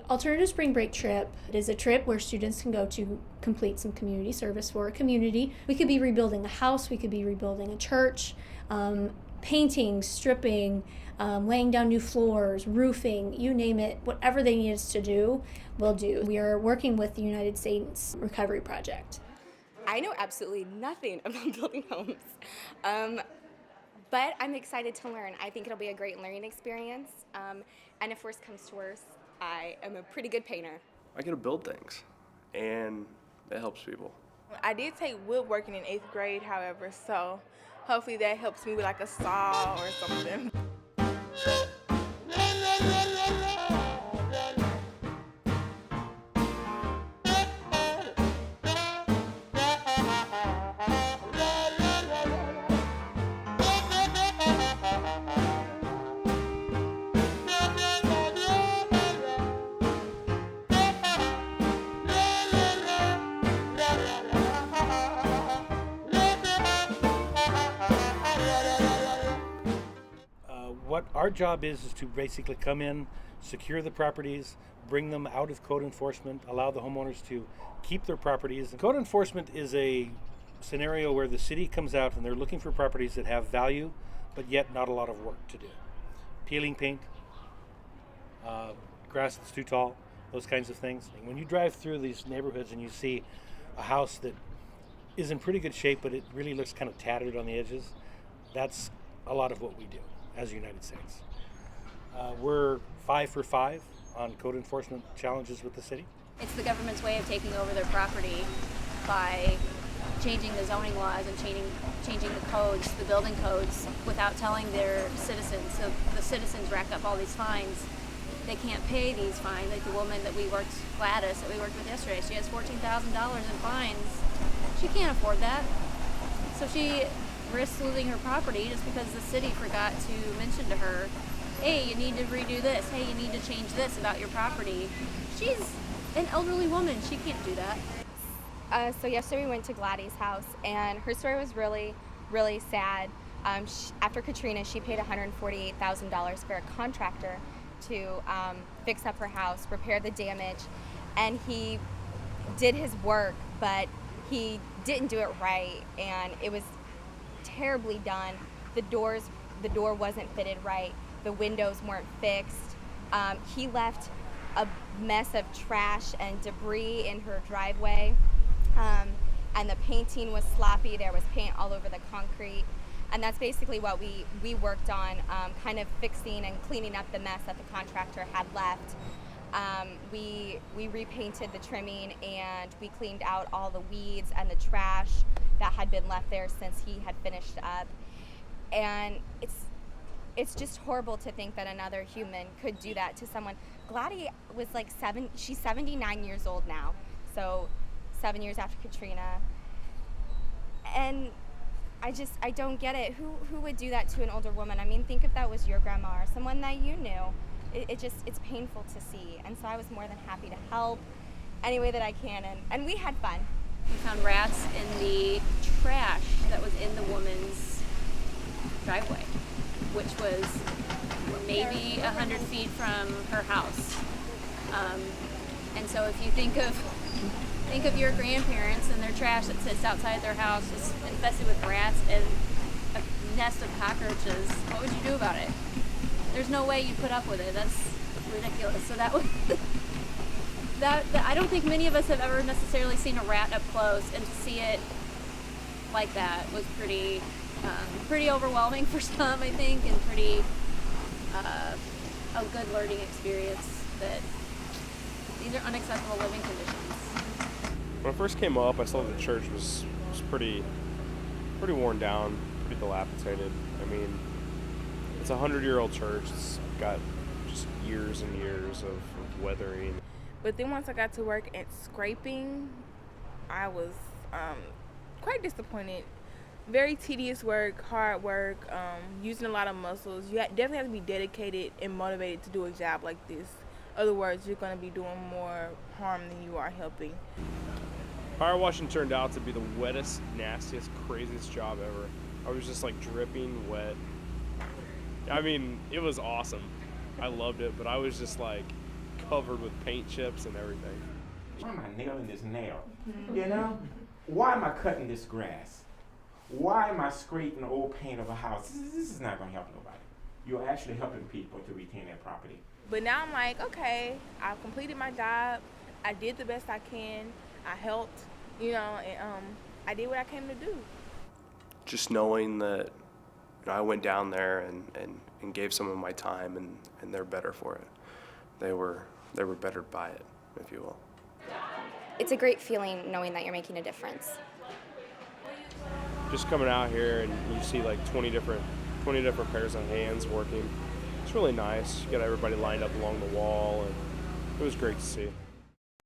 Alternative Spring Break Trip is a trip where students can go to complete some community service for a community. We could be rebuilding a house, we could be rebuilding a church, painting, stripping, laying down new floors, roofing, you name it, whatever they need us to do, we'll do. We are working with the United States Recovery Project. I know absolutely nothing about building homes, but I'm excited to learn. I think it'll be a great learning experience, and if worse comes to worse, I am a pretty good painter. I get to build things, and it helps people. I did take woodworking in 8th grade, however, so hopefully that helps me with like a saw or something. What our job is to basically come in, secure the properties, bring them out of code enforcement, allow the homeowners to keep their properties. And code enforcement is a scenario where the city comes out and they're looking for properties that have value, but yet not a lot of work to do. Peeling paint, grass that's too tall, those kinds of things. And when you drive through these neighborhoods and you see a house that is in pretty good shape, but it really looks kind of tattered on the edges, that's a lot of what we do as the United States. We're 5 for 5 on code enforcement challenges with the city. It's the government's way of taking over their property by changing the zoning laws and changing the codes, the building codes, without telling their citizens. So the citizens rack up all these fines. They can't pay these fines. Like the woman that we worked, Gladys, that we worked with yesterday, she has $14,000 in fines. She can't afford that. So she risks losing her property just because the city forgot to mention to her, hey, you need to redo this, hey, you need to change this about your property. She's an elderly woman, she can't do that. So yesterday we went to Gladys' house, and her story was really, really sad. After Katrina, she paid $148,000 for a contractor to fix up her house, repair the damage, and he did his work, but he didn't do it right, and it was terribly done. The door wasn't fitted right. The windows weren't fixed. He left a mess of trash and debris in her driveway, and the painting was sloppy. There was paint all over the concrete, and that's basically what we worked on, kind of fixing and cleaning up the mess that the contractor had left. We repainted the trimming, and we cleaned out all the weeds and the trash that had been left there since he had finished up. And it's just horrible to think that another human could do that to someone. Gladys was like she's 79 years old now, so 7 years after Katrina. And I don't get it. Who would do that to an older woman? I mean, think if that was your grandma or someone that you knew. It's painful to see. And so I was more than happy to help any way that I can, and we had fun. We found rats in the trash that was in the woman's driveway, which was maybe 100 feet from her house. And so if you think of your grandparents and their trash that sits outside their house is infested with rats and a nest of cockroaches, what would you do about it? There's no way you'd put up with it. That's ridiculous. So that was I don't think many of us have ever necessarily seen a rat up close, and to see it like that was pretty overwhelming for some, I think, and pretty a good learning experience that these are unacceptable living conditions. When I first came up, I saw the church was pretty worn down, pretty dilapidated. I mean, it's a 100-year-old church. It's got just years and years of weathering. But then once I got to work at scraping, I was quite disappointed. Very tedious work, hard work, using a lot of muscles. You definitely have to be dedicated and motivated to do a job like this. Other words, you're going to be doing more harm than you are helping. Power washing turned out to be the wettest, nastiest, craziest job ever. I was just like dripping wet. I mean, it was awesome. I loved it, but I was just like covered with paint chips and everything. Why am I nailing this nail? You know? Why am I cutting this grass? Why am I scraping the old paint of a house? This is not going to help nobody. You're actually helping people to retain their property. But now I'm like, okay, I've completed my job. I did the best I can. I helped, you know, and I did what I came to do. Just knowing that I went down there and gave some of my time, and they're better for it. They were bettered by it, if you will. It's a great feeling knowing that you're making a difference. Just coming out here and you see like 20 different pairs of hands working. It's really nice. You got everybody lined up along the wall, and it was great to see.